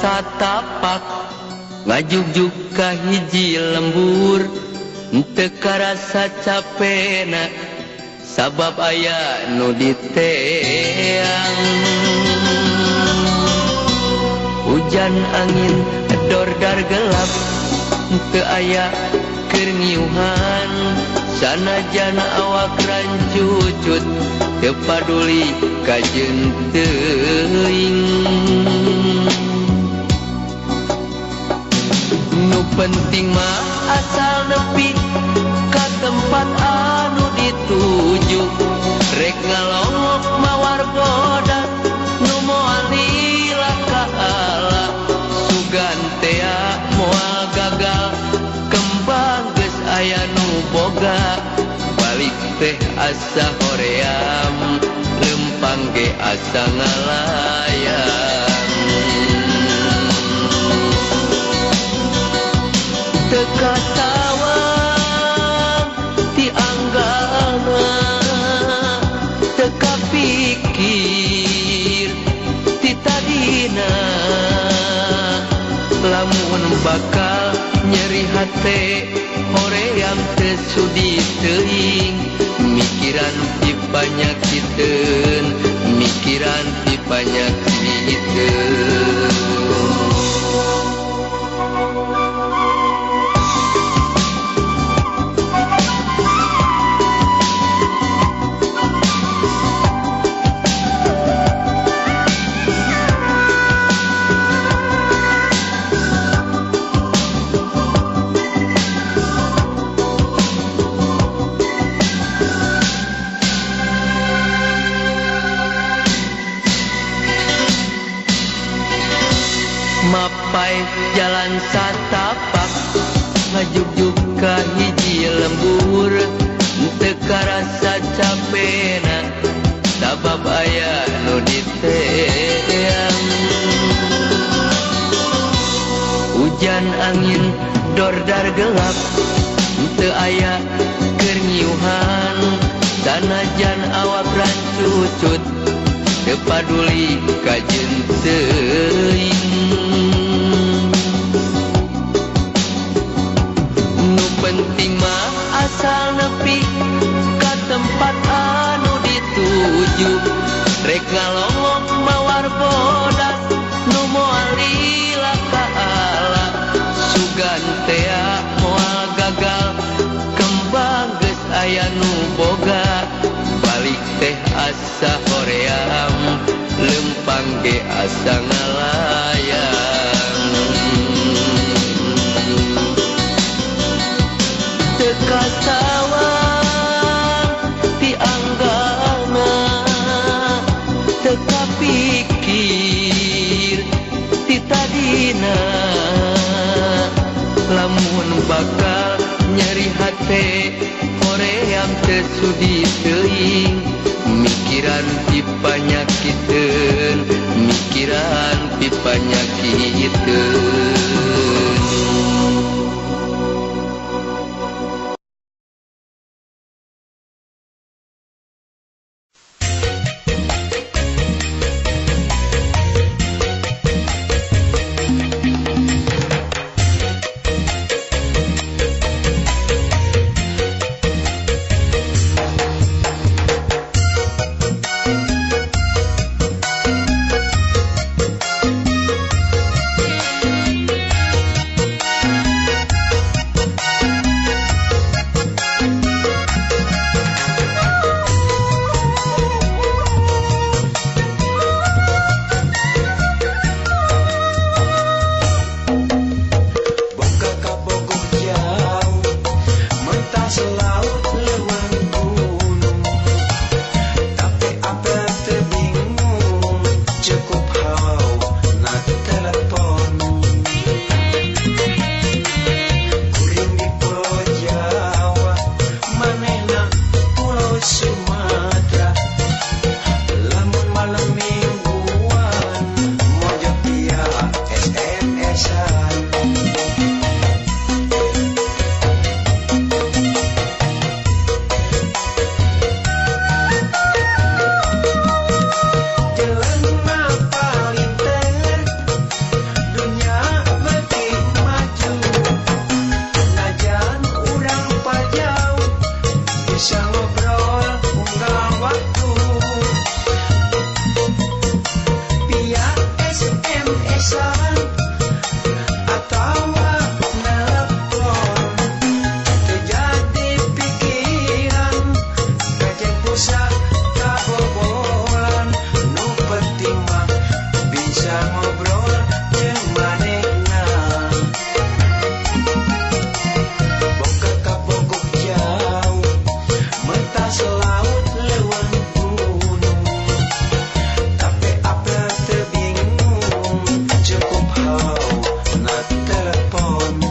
satapak ngajugjug ka hiji lembur teu karasa capena sabab aya nu diteang. Hujan angin dordar gelap teu aya keur ngiuhan sanajan awak rancucut teu paduli ka jeung teuing. Nu penting mah asal nepi ka tempat anu dituju rek ngalongok mawar bodas nu moal lila ka Allah sugan tea moal gagal kembang geus aya nu boga balik teh asa hoream lempang ge asa ngalayang. Teka tawang ti anggana teka pikir ti tadina lamun bakal nyeri hate hoream teu sudi teuing mikiran ti panyakiteun mikiran ti panyakiteun. Mapai jalan satapak ngajugjug ka hiji lembur teu karasa capena sabab aya nu diteang. Hujan angin dordar gelap teu aya keur ngiuhan sanajan awak rancucut teu paduli ka jeung teuing. Nu penting mah asal nepi ka tempat anu dituju rek ngalongok mawar bodas nu moal lila ka Allah sugan tea moal gagal kembang geus aya nu boga balik teh asa hoream lempang ge asa ngalayang. Teka sawang ti anggana teka pikir ti tadina lamun bakal nyeri hate hoream teu sudi teuing mikiran ti panyakiteun mikiran ti panyakiteun. telepon